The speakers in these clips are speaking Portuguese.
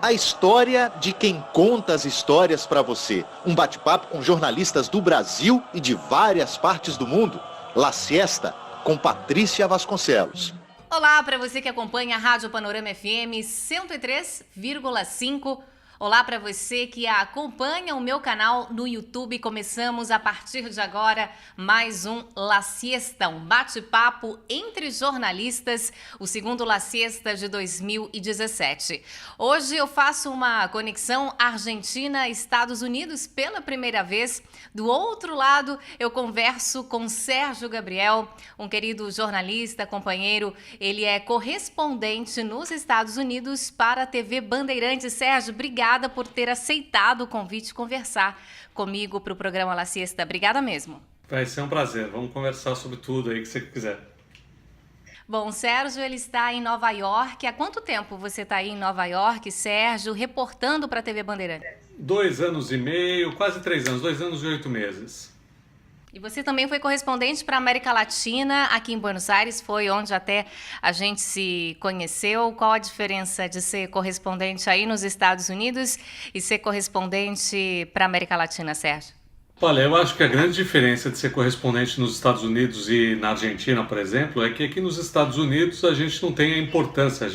A história de quem conta as histórias para você. Um bate-papo com jornalistas do Brasil e de várias partes do mundo. La Siesta, com Patrícia Vasconcelos. Olá para você que acompanha a Rádio Panorama FM 103,5. Olá para você que acompanha o meu canal no YouTube. Começamos a partir de agora mais um La Siesta, um bate-papo entre jornalistas, o segundo La Siesta de 2017. Hoje eu faço uma conexão Argentina-Estados Unidos pela primeira vez. Do outro lado eu converso com Sérgio Gabriel, um querido jornalista, companheiro. Ele é correspondente nos Estados Unidos para a TV Bandeirantes. Sérgio, obrigada por ter aceitado o convite de conversar comigo para o programa La Siesta. Obrigada mesmo. Vai ser um prazer. Vamos conversar sobre tudo aí que você quiser. Bom, Sérgio, ele está em Nova York. Há quanto tempo você está aí em Nova York, Sérgio, reportando para a TV Bandeirantes? 2 anos e meio, quase 3 anos, 2 anos e 8 meses. E você também foi correspondente para a América Latina, aqui em Buenos Aires, foi onde até a gente se conheceu. Qual a diferença de ser correspondente aí nos Estados Unidos e ser correspondente para a América Latina, Sérgio? Olha, eu acho que a grande diferença de ser correspondente nos Estados Unidos e na Argentina, por exemplo, é que aqui nos Estados Unidos a gente não tem a importância,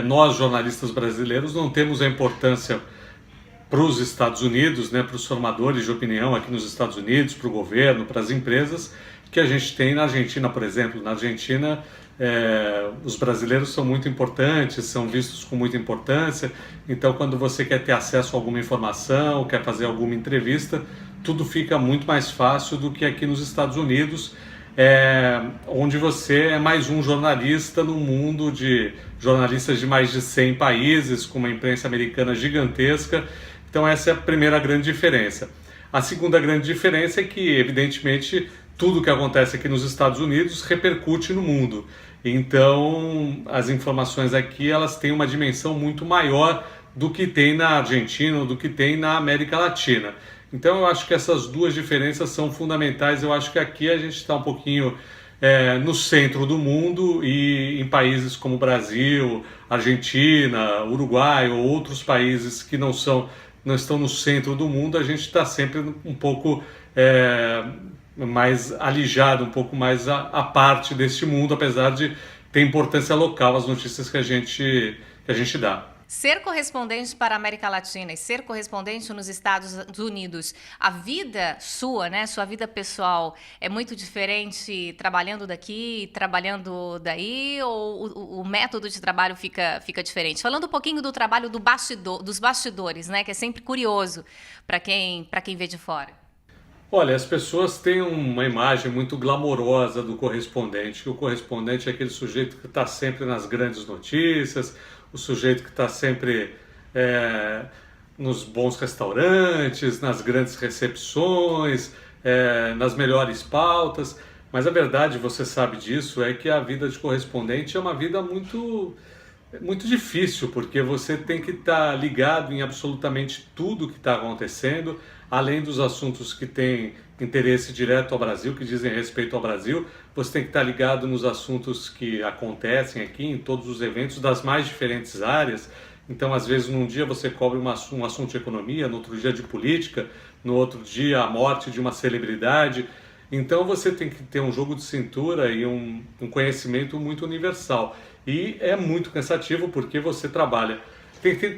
nós jornalistas brasileiros não temos a importância para os Estados Unidos, né, para os formadores de opinião aqui nos Estados Unidos, para o governo, para as empresas, que a gente tem na Argentina, por exemplo. Na Argentina, os brasileiros são muito importantes, são vistos com muita importância. Então, quando você quer ter acesso a alguma informação, quer fazer alguma entrevista, tudo fica muito mais fácil do que aqui nos Estados Unidos, onde você é mais um jornalista no mundo de jornalistas de mais de 100 países, com uma imprensa americana gigantesca. Então essa é a primeira grande diferença. A segunda grande diferença é que, evidentemente, tudo que acontece aqui nos Estados Unidos repercute no mundo. Então as informações aqui elas têm uma dimensão muito maior do que tem na Argentina ou do que tem na América Latina. Então eu acho que essas duas diferenças são fundamentais. Eu acho que aqui a gente está um pouquinho no centro do mundo, e em países como Brasil, Argentina, Uruguai ou outros países que não estão no centro do mundo, a gente está sempre um pouco mais alijado, um pouco mais à parte deste mundo, apesar de ter importância local as notícias que a gente dá. Ser correspondente para a América Latina e ser correspondente nos Estados Unidos, a vida sua, né, sua vida pessoal, é muito diferente trabalhando daqui e trabalhando daí, ou o método de trabalho fica diferente? Falando um pouquinho do trabalho dos bastidores, né, que é sempre curioso para quem vê de fora. Olha, as pessoas têm uma imagem muito glamourosa do correspondente, que o correspondente é aquele sujeito que está sempre nas grandes notícias, o sujeito que está sempre nos bons restaurantes, nas grandes recepções, nas melhores pautas. Mas a verdade, você sabe disso, é que a vida de correspondente é uma vida muito, muito difícil, porque você tem que estar ligado em absolutamente tudo que está acontecendo, além dos assuntos que têm interesse direto ao Brasil, que dizem respeito ao Brasil, você tem que estar ligado nos assuntos que acontecem aqui, em todos os eventos das mais diferentes áreas. Então, às vezes, num dia você cobre um assunto de economia, no outro dia de política, no outro dia a morte de uma celebridade. Então, você tem que ter um jogo de cintura e um conhecimento muito universal. E é muito cansativo porque você trabalha.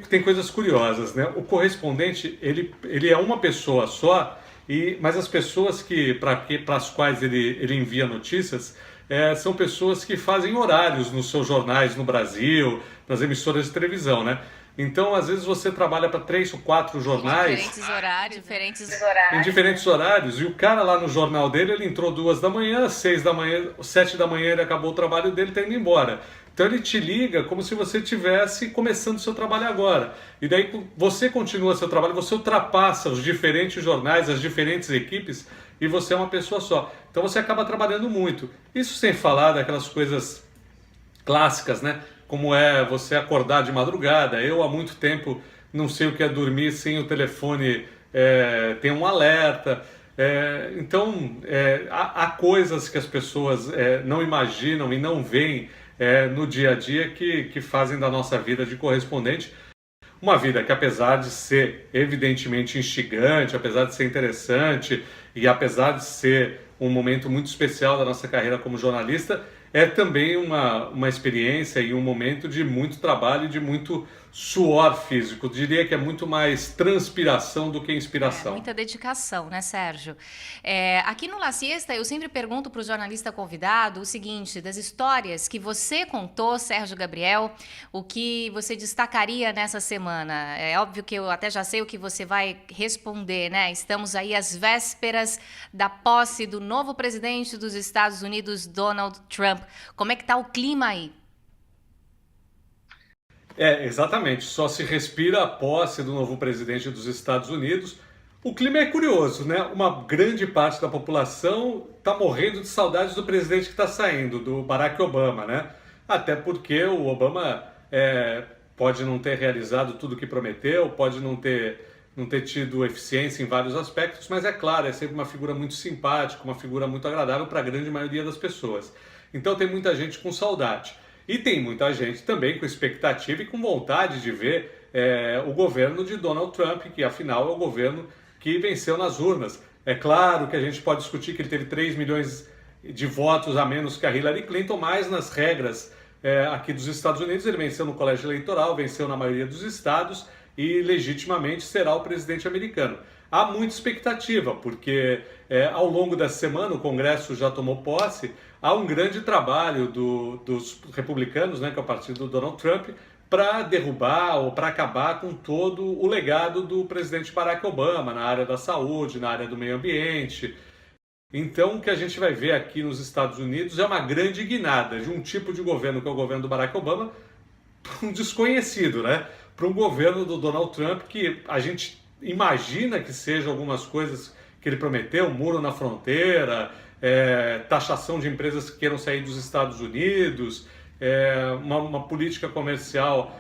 Tem coisas curiosas, né? O correspondente, ele é uma pessoa só, mas as pessoas para as quais ele envia notícias são pessoas que fazem horários nos seus jornais no Brasil, nas emissoras de televisão, né? Então, às vezes você trabalha para 3 ou 4 jornais. Em diferentes horários. E o cara lá no jornal dele, ele entrou 2 da manhã, 6 da manhã, 7 da manhã ele acabou o trabalho dele, está indo embora. Então ele te liga como se você estivesse começando o seu trabalho agora. E daí você continua seu trabalho, você ultrapassa os diferentes jornais, as diferentes equipes, e você é uma pessoa só. Então você acaba trabalhando muito. Isso sem falar daquelas coisas clássicas, né? Como é você acordar de madrugada. Eu há muito tempo não sei o que é dormir sem o telefone ter um alerta. Então há coisas que as pessoas não imaginam e não veem no dia a dia que fazem da nossa vida de correspondente Uma vida que, apesar de ser evidentemente instigante, apesar de ser interessante e apesar de ser um momento muito especial da nossa carreira como jornalista, é também uma experiência e um momento de muito trabalho e de muito suor físico. Eu diria que é muito mais transpiração do que inspiração. Muita dedicação, né, Sérgio? Aqui no La Siesta, eu sempre pergunto para o jornalista convidado o seguinte, das histórias que você contou, Sérgio Gabriel, o que você destacaria nessa semana? É óbvio que eu até já sei o que você vai responder, né? Estamos aí às vésperas da posse do novo presidente dos Estados Unidos, Donald Trump. Como é que está o clima aí? Exatamente. Só se respira a posse do novo presidente dos Estados Unidos. O clima é curioso, né? Uma grande parte da população está morrendo de saudades do presidente que está saindo, do Barack Obama, né? Até porque o Obama pode não ter realizado tudo o que prometeu, pode não ter tido eficiência em vários aspectos, mas é claro, é sempre uma figura muito simpática, uma figura muito agradável para a grande maioria das pessoas. Então tem muita gente com saudade. E tem muita gente também com expectativa e com vontade de ver o governo de Donald Trump, que afinal é o governo que venceu nas urnas. É claro que a gente pode discutir que ele teve 3 milhões de votos a menos que a Hillary Clinton, mas nas regras aqui dos Estados Unidos ele venceu no colégio eleitoral, venceu na maioria dos estados e legitimamente será o presidente americano. Há muita expectativa, porque ao longo dessa semana o Congresso já tomou posse, há um grande trabalho dos republicanos, né, que é o partido do Donald Trump, para derrubar ou para acabar com todo o legado do presidente Barack Obama na área da saúde, na área do meio ambiente. Então o que a gente vai ver aqui nos Estados Unidos é uma grande guinada de um tipo de governo que é o governo do Barack Obama para um desconhecido, né? Para um governo do Donald Trump que a gente imagina que seja algumas coisas que ele prometeu, um muro na fronteira, taxação de empresas que queiram sair dos Estados Unidos, uma política comercial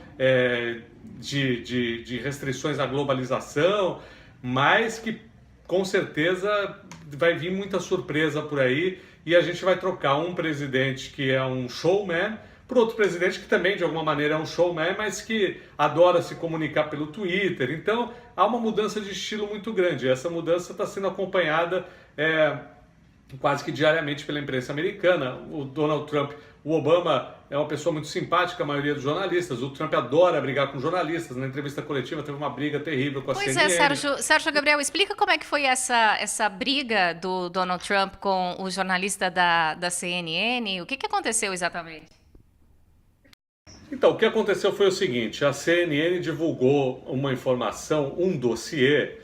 de restrições à globalização, mas que com certeza vai vir muita surpresa por aí e a gente vai trocar um presidente que é um showman por outro presidente que também de alguma maneira é um showman, mas que adora se comunicar pelo Twitter. Então há uma mudança de estilo muito grande. Essa mudança está sendo acompanhada quase que diariamente pela imprensa americana. O Donald Trump, o Obama é uma pessoa muito simpática, a maioria dos jornalistas. O Trump adora brigar com jornalistas. Na entrevista coletiva teve uma briga terrível com a CNN. Pois é, Sérgio Gabriel, explica como é que foi essa briga do Donald Trump com o jornalista da CNN. O que aconteceu exatamente? Então, o que aconteceu foi o seguinte, a CNN divulgou uma informação, um dossiê,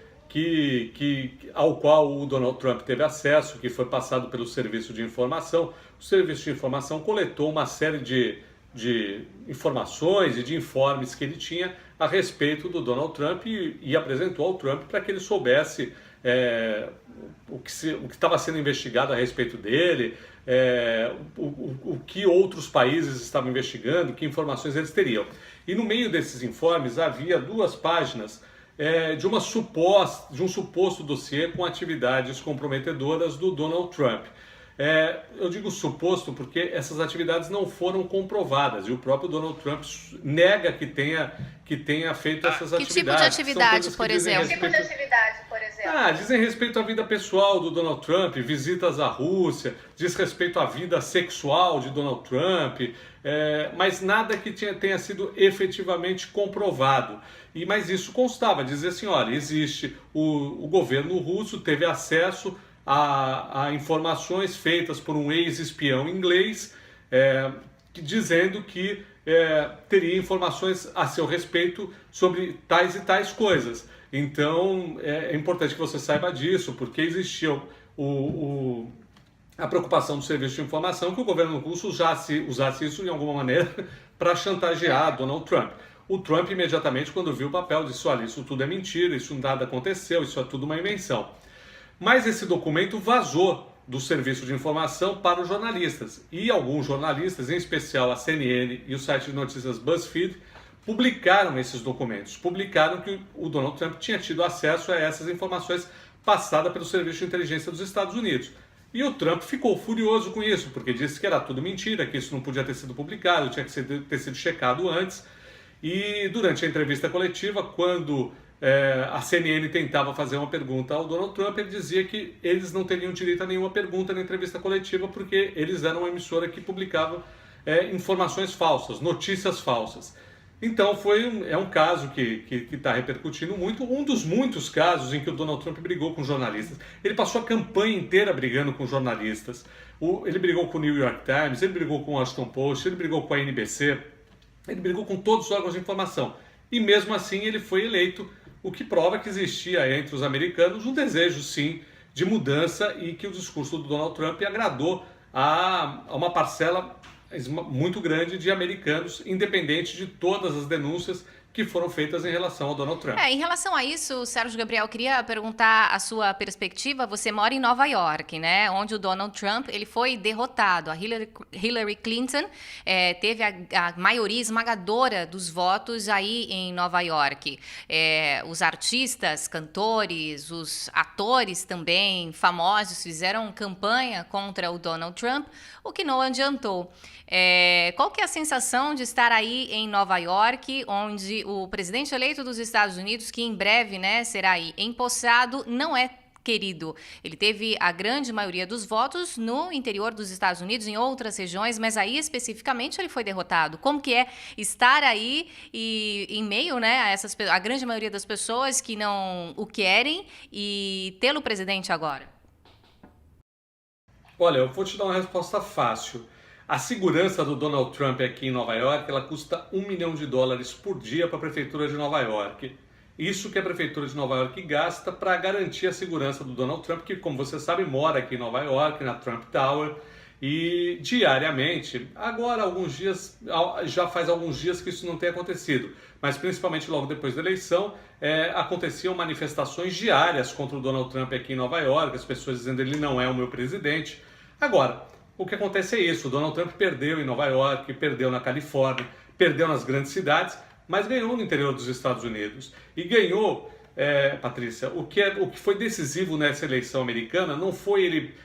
ao qual o Donald Trump teve acesso, que foi passado pelo Serviço de Informação. O Serviço de Informação coletou uma série de informações e de informes que ele tinha a respeito do Donald Trump e apresentou ao Trump para que ele soubesse o que estava sendo investigado a respeito dele, o que outros países estavam investigando, que informações eles teriam. E no meio desses informes havia 2 páginas de um suposto dossiê com atividades comprometedoras do Donald Trump. Eu digo suposto porque essas atividades não foram comprovadas e o próprio Donald Trump nega que tenha feito essas atividades. Que tipo de atividade, por exemplo? Dizem respeito à vida pessoal do Donald Trump, visitas à Rússia, diz respeito à vida sexual de Donald Trump, mas nada que tenha sido efetivamente comprovado. Mas isso constava, dizia assim, olha, existe o governo russo teve acesso a informações feitas por um ex-espião inglês, dizendo que teria informações a seu respeito sobre tais e tais coisas. Então é importante que você saiba disso, porque existia a preocupação do Serviço de Informação que o governo russo usasse isso de alguma maneira para chantagear Donald Trump. O Trump imediatamente, quando viu o papel, disse, olha, isso tudo é mentira, isso nada aconteceu, isso é tudo uma invenção. Mas esse documento vazou do Serviço de Informação para os jornalistas. E alguns jornalistas, em especial a CNN e o site de notícias BuzzFeed, publicaram esses documentos. Publicaram que o Donald Trump tinha tido acesso a essas informações passadas pelo Serviço de Inteligência dos Estados Unidos. E o Trump ficou furioso com isso, porque disse que era tudo mentira, que isso não podia ter sido publicado, tinha que ter sido checado antes. E durante a entrevista coletiva, quando a CNN tentava fazer uma pergunta ao Donald Trump, ele dizia que eles não teriam direito a nenhuma pergunta na entrevista coletiva porque eles eram uma emissora que publicava informações falsas, notícias falsas. Então é um caso que está repercutindo muito, um dos muitos casos em que o Donald Trump brigou com jornalistas. Ele passou a campanha inteira brigando com jornalistas. Ele brigou com o New York Times, ele brigou com o Washington Post, ele brigou com a NBC, ele brigou com todos os órgãos de informação. E mesmo assim ele foi eleito, o que prova que existia entre os americanos um desejo, sim, de mudança e que o discurso do Donald Trump agradou a uma parcela muito grande de americanos, independente de todas as denúncias que foram feitas em relação ao Donald Trump. Em relação a isso, Sérgio Gabriel, eu queria perguntar a sua perspectiva. Você mora em Nova York, né? Onde o Donald Trump ele foi derrotado. A Hillary Clinton teve a maioria esmagadora dos votos aí em Nova York. Os artistas, cantores, os atores também famosos fizeram campanha contra o Donald Trump, o que não adiantou. Qual que é a sensação de estar aí em Nova York, onde o presidente eleito dos Estados Unidos, que em breve, né, será aí empossado, não é querido? Ele teve a grande maioria dos votos no interior dos Estados Unidos, em outras regiões, mas aí especificamente ele foi derrotado. Como que é estar aí e em meio, né, a grande maioria das pessoas que não o querem e tê-lo presidente agora? Olha, eu vou te dar uma resposta fácil. A segurança do Donald Trump aqui em Nova York, ela custa $1 milhão por dia para a Prefeitura de Nova York. Isso que a Prefeitura de Nova York gasta para garantir a segurança do Donald Trump, que, como você sabe, mora aqui em Nova York, na Trump Tower, e diariamente, agora já faz alguns dias que isso não tem acontecido, mas principalmente logo depois da eleição, aconteciam manifestações diárias contra o Donald Trump aqui em Nova York, as pessoas dizendo ele não é o meu presidente. Agora, o que acontece é isso, o Donald Trump perdeu em Nova York, perdeu na Califórnia, perdeu nas grandes cidades, mas ganhou no interior dos Estados Unidos. E ganhou, Patrícia, o que foi decisivo nessa eleição americana não foi ele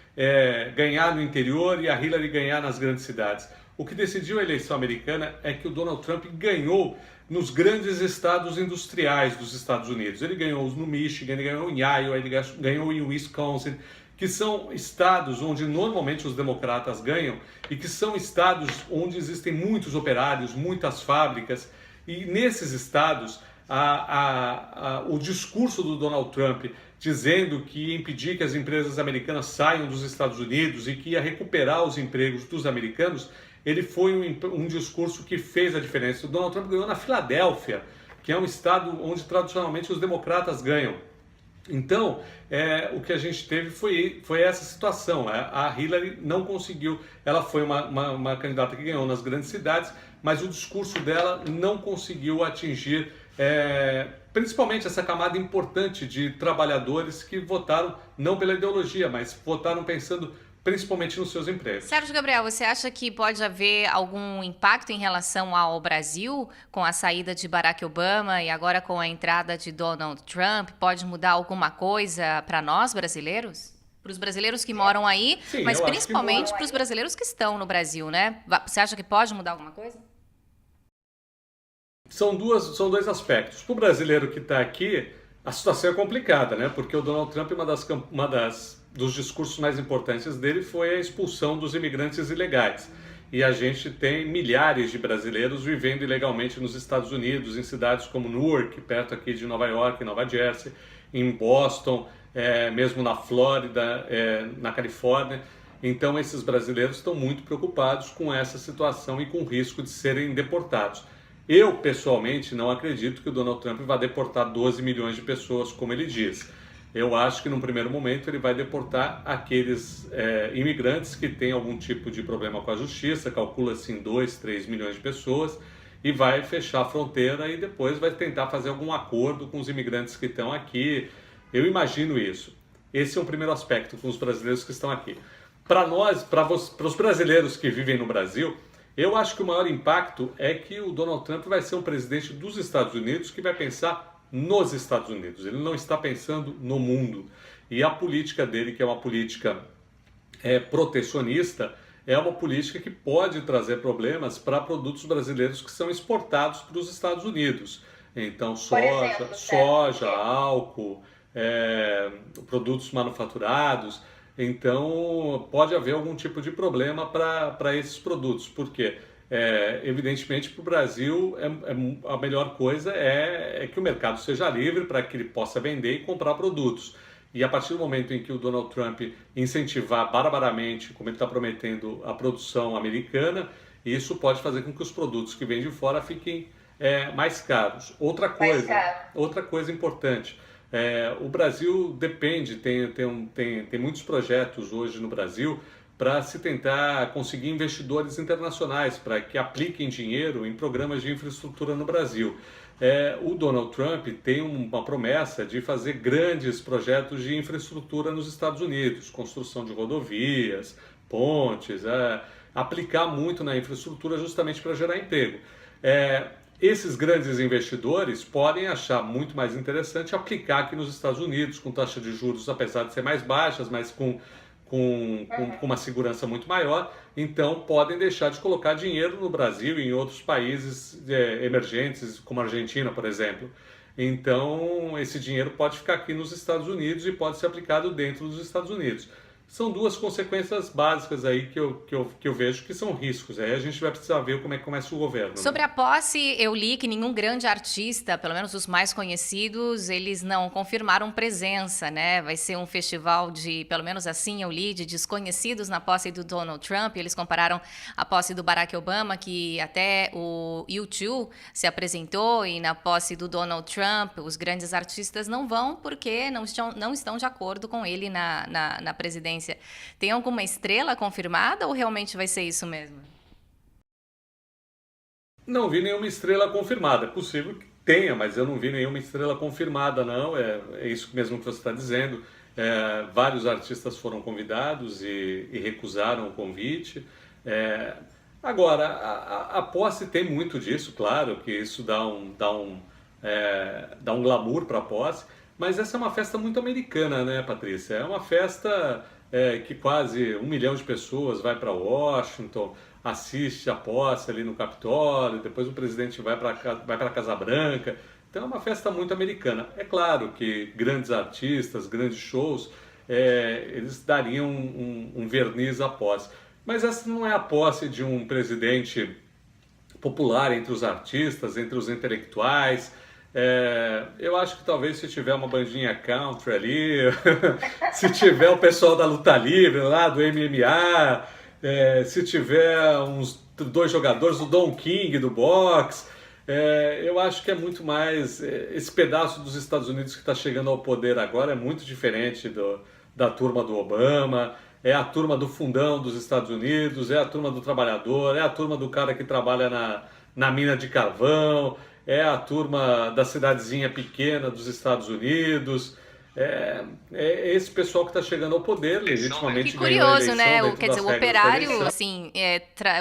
ganhar no interior e a Hillary ganhar nas grandes cidades. O que decidiu a eleição americana é que o Donald Trump ganhou nos grandes estados industriais dos Estados Unidos. Ele ganhou no Michigan, ele ganhou em Iowa, ele ganhou em Wisconsin, que são estados onde normalmente os democratas ganham e que são estados onde existem muitos operários, muitas fábricas. E nesses estados, o discurso do Donald Trump dizendo que ia impedir que as empresas americanas saiam dos Estados Unidos e que ia recuperar os empregos dos americanos, ele foi um discurso que fez a diferença. O Donald Trump ganhou na Filadélfia, que é um estado onde tradicionalmente os democratas ganham. Então, o que a gente teve foi essa situação. A Hillary não conseguiu, ela foi uma candidata que ganhou nas grandes cidades, mas o discurso dela não conseguiu atingir principalmente essa camada importante de trabalhadores que votaram não pela ideologia, mas votaram pensando principalmente nos seus empregos. Sérgio Gabriel, você acha que pode haver algum impacto em relação ao Brasil com a saída de Barack Obama e agora com a entrada de Donald Trump? Pode mudar alguma coisa para nós brasileiros? Para os brasileiros que moram aí, sim, mas principalmente para os brasileiros que estão no Brasil, né? Você acha que pode mudar alguma coisa? São dois aspectos. Para o brasileiro que está aqui, a situação é complicada, né? Porque o Donald Trump, dos discursos mais importantes dele foi a expulsão dos imigrantes ilegais. E a gente tem milhares de brasileiros vivendo ilegalmente nos Estados Unidos, em cidades como Newark, perto aqui de Nova York, Nova Jersey, em Boston, mesmo na Flórida, na Califórnia. Então esses brasileiros estão muito preocupados com essa situação e com o risco de serem deportados. Eu, pessoalmente, não acredito que o Donald Trump vá deportar 12 milhões de pessoas, como ele diz. Eu acho que, num primeiro momento, ele vai deportar aqueles imigrantes que têm algum tipo de problema com a justiça, calcula-se em 2, 3 milhões de pessoas, e vai fechar a fronteira e depois vai tentar fazer algum acordo com os imigrantes que estão aqui. Eu imagino isso. Esse é o primeiro aspecto com os brasileiros que estão aqui. Para os brasileiros que vivem no Brasil, eu acho que o maior impacto é que o Donald Trump vai ser um presidente dos Estados Unidos que vai pensar nos Estados Unidos. Ele não está pensando no mundo. E a política dele, que é uma política protecionista, é uma política que pode trazer problemas para produtos brasileiros que são exportados para os Estados Unidos. Então, soja, álcool, produtos manufaturados. Então, pode haver algum tipo de problema para esses produtos. Por quê? Evidentemente, para o Brasil, a melhor coisa é que o mercado seja livre para que ele possa vender e comprar produtos. E a partir do momento em que o Donald Trump incentivar barbaramente, como ele está prometendo, a produção americana, isso pode fazer com que os produtos que vêm de fora fiquem mais caros. Outra coisa importante, o Brasil depende, tem muitos projetos hoje no Brasil para se tentar conseguir investidores internacionais para que apliquem dinheiro em programas de infraestrutura no Brasil. O Donald Trump tem uma promessa de fazer grandes projetos de infraestrutura nos Estados Unidos, construção de rodovias, pontes, aplicar muito na infraestrutura justamente para gerar emprego. Esses grandes investidores podem achar muito mais interessante aplicar aqui nos Estados Unidos, com taxa de juros, apesar de ser mais baixas, mas com uma segurança muito maior, então podem deixar de colocar dinheiro no Brasil e em outros países emergentes, como a Argentina, por exemplo. Então, esse dinheiro pode ficar aqui nos Estados Unidos e pode ser aplicado dentro dos Estados Unidos. São duas consequências básicas aí que eu vejo que são riscos. Aí a gente vai precisar ver como é que começa o governo. Sobre a posse, eu li que nenhum grande artista, pelo menos os mais conhecidos, eles não confirmaram presença, né? Vai ser um festival de, pelo menos assim eu li, de desconhecidos na posse do Donald Trump. Eles compararam a posse do Barack Obama, que até o U2 se apresentou, e na posse do Donald Trump, os grandes artistas não vão porque não estão de acordo com ele na presidência. Tem alguma estrela confirmada ou realmente vai ser isso mesmo? Não vi nenhuma estrela confirmada. É possível que tenha, mas eu não vi nenhuma estrela confirmada, não. É isso mesmo que você está dizendo. Vários artistas foram convidados e recusaram o convite. Agora, a posse tem muito disso, claro, que isso dá um glamour para a posse, mas essa é uma festa muito americana, né, Patrícia? É uma festa que quase 1 milhão de pessoas vai para Washington, assiste a posse ali no Capitólio, depois o presidente vai para a Casa Branca. Então é uma festa muito americana. É claro que grandes artistas, grandes shows, eles dariam um verniz à posse. Mas essa não é a posse de um presidente popular entre os artistas, entre os intelectuais. Eu acho que talvez se tiver uma bandinha country ali, se tiver o pessoal da luta livre lá, do MMA, se tiver uns 2 jogadores, o Don King do boxe, eu acho que é muito mais... esse pedaço dos Estados Unidos que está chegando ao poder agora é muito diferente da turma do Obama, é a turma do fundão dos Estados Unidos, é a turma do trabalhador, é a turma do cara que trabalha na mina de carvão, é a turma da cidadezinha pequena dos Estados Unidos, esse pessoal que está chegando ao poder, legitimamente. Que curioso, né? Quer dizer, o operário, assim,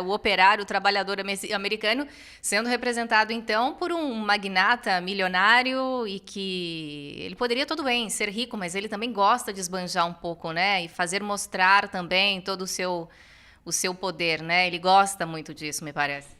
o operário, o trabalhador americano, sendo representado, então, por um magnata milionário e que ele poderia, tudo bem, ser rico, mas ele também gosta de esbanjar um pouco, né? E fazer mostrar também todo o seu poder, né? Ele gosta muito disso, me parece.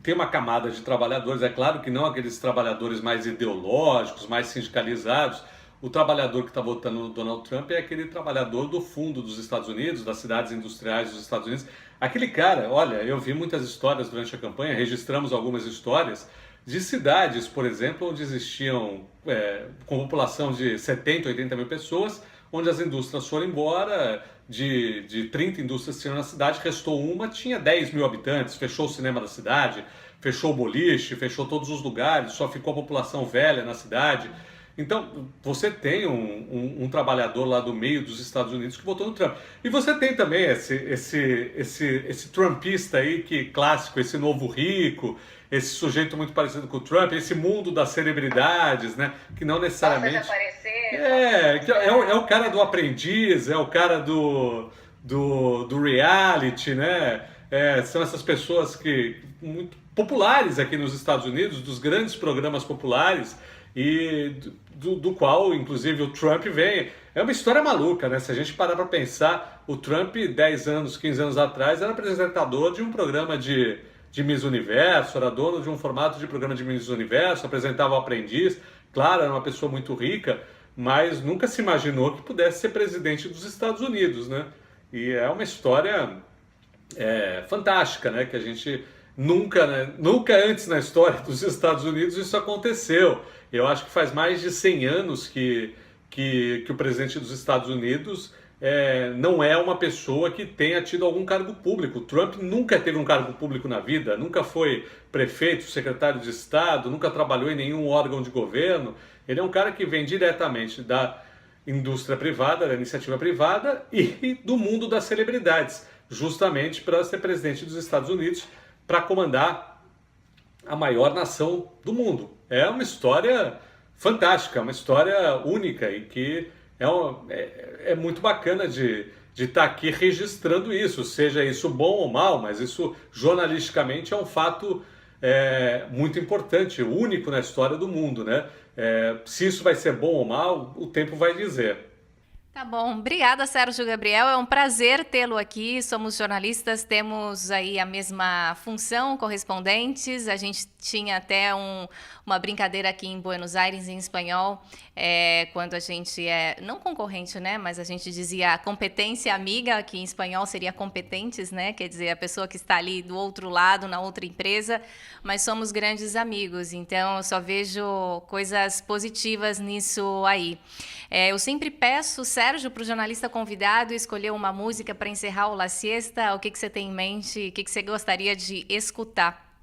Tem uma camada de trabalhadores, é claro que não aqueles trabalhadores mais ideológicos, mais sindicalizados. O trabalhador que está votando no Donald Trump é aquele trabalhador do fundo dos Estados Unidos, das cidades industriais dos Estados Unidos. Aquele cara, olha, eu vi muitas histórias durante a campanha, registramos algumas histórias de cidades, por exemplo, onde existiam com população de 70, 80 mil pessoas, onde as indústrias foram embora, de 30 indústrias que tinham na cidade, restou uma, tinha 10 mil habitantes, fechou o cinema da cidade, fechou o boliche, fechou todos os lugares, só ficou a população velha na cidade. Então, você tem um trabalhador lá do meio dos Estados Unidos que votou no Trump. E você tem também esse trumpista aí, clássico, esse novo rico, esse sujeito muito parecido com o Trump, esse mundo das celebridades, né? Que não necessariamente... É o cara do Aprendiz, é o cara do reality, né? São essas pessoas muito populares aqui nos Estados Unidos, dos grandes programas populares, e do qual, inclusive, o Trump vem. É uma história maluca, né? Se a gente parar para pensar, o Trump, 10 anos, 15 anos atrás, era apresentador de um programa de Miss Universo, era dono de um formato de programa de Miss Universo, apresentava o Aprendiz. Claro, era uma pessoa muito rica, mas nunca se imaginou que pudesse ser presidente dos Estados Unidos, né? E é uma história fantástica, né? Que a gente nunca antes na história dos Estados Unidos isso aconteceu. Eu acho que faz mais de 100 anos que o presidente dos Estados Unidos não é uma pessoa que tenha tido algum cargo público. O Trump nunca teve um cargo público na vida, nunca foi prefeito, secretário de Estado, nunca trabalhou em nenhum órgão de governo. Ele é um cara que vem diretamente da indústria privada, da iniciativa privada e do mundo das celebridades, justamente para ser presidente dos Estados Unidos, para comandar a maior nação do mundo. É uma história fantástica, uma história única e que é muito bacana de estar aqui registrando isso, seja isso bom ou mal, mas isso jornalisticamente é um fato muito importante, único na história do mundo, né? Se isso vai ser bom ou mal, o tempo vai dizer. Tá bom, obrigada, Sérgio Gabriel, é um prazer tê-lo aqui, somos jornalistas, temos aí a mesma função, correspondentes, a gente tinha até uma brincadeira aqui em Buenos Aires em espanhol, quando a gente não concorrente, né, mas a gente dizia competência amiga, que em espanhol seria competentes, né, quer dizer, a pessoa que está ali do outro lado, na outra empresa, mas somos grandes amigos, então eu só vejo coisas positivas nisso aí. Eu sempre peço, Sérgio, para o jornalista convidado escolher uma música para encerrar o La Siesta. O que você tem em mente? O que você gostaria de escutar?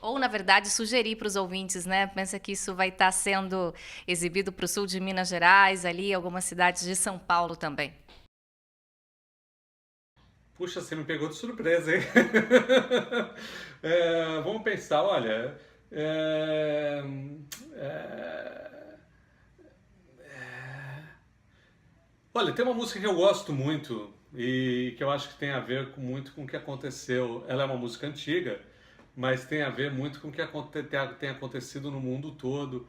Ou, na verdade, sugerir para os ouvintes, né? Pensa que isso vai estar sendo exibido para o sul de Minas Gerais, ali, algumas cidades de São Paulo também. Puxa, você me pegou de surpresa, hein? Vamos pensar, olha... Olha, tem uma música que eu gosto muito e que eu acho que tem a ver muito com o que aconteceu. Ela é uma música antiga, mas tem a ver muito com o que tem acontecido no mundo todo,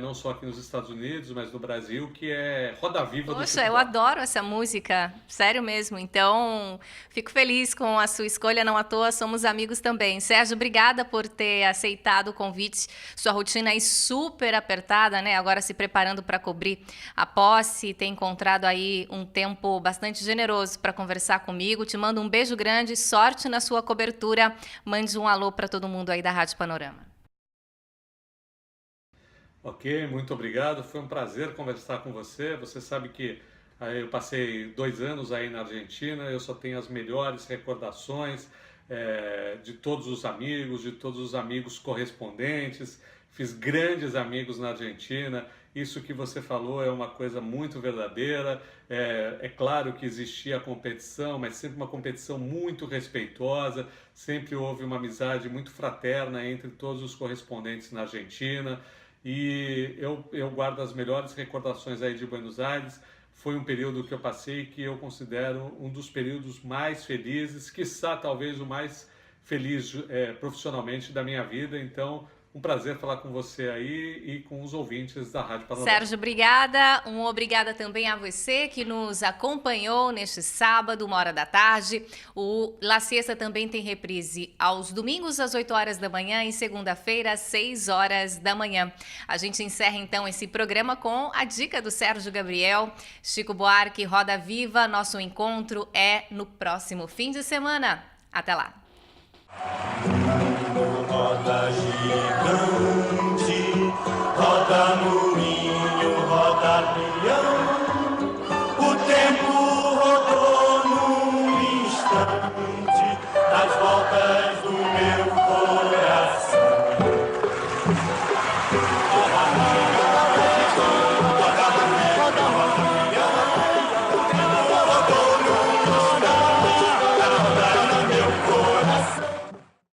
não só aqui nos Estados Unidos, mas no Brasil, que é Roda Viva do Poxa, futebol. eu adoro essa música, sério mesmo. Então, fico feliz com a sua escolha, não à toa, somos amigos também. Sérgio, obrigada por ter aceitado o convite. Sua rotina aí super apertada, né? Agora se preparando para cobrir a posse, tem encontrado aí um tempo bastante generoso para conversar comigo. Te mando um beijo grande, sorte na sua cobertura. Mande um alô para todo mundo aí da Rádio Panorama. Ok, muito obrigado. Foi um prazer conversar com você. Você sabe que eu passei 2 anos aí na Argentina. Eu só tenho as melhores recordações de todos os amigos correspondentes. Fiz grandes amigos na Argentina. Isso que você falou é uma coisa muito verdadeira. É claro que existia a competição, mas sempre uma competição muito respeitosa. Sempre houve uma amizade muito fraterna entre todos os correspondentes na Argentina. E eu guardo as melhores recordações aí de Buenos Aires. Foi um período que eu passei que eu considero um dos períodos mais felizes, quiçá talvez o mais feliz profissionalmente da minha vida. Então, um prazer falar com você aí e com os ouvintes da Rádio Panorama. Sérgio, obrigada. Obrigada também a você que nos acompanhou neste sábado, 13h. O La Siesta também tem reprise aos domingos, às 8 horas da manhã e segunda-feira, às 6 horas da manhã. A gente encerra, então, esse programa com a dica do Sérgio Gabriel. Chico Buarque, Roda Viva. Nosso encontro é no próximo fim de semana. Até lá. Roda gigante, roda moinho, roda peão.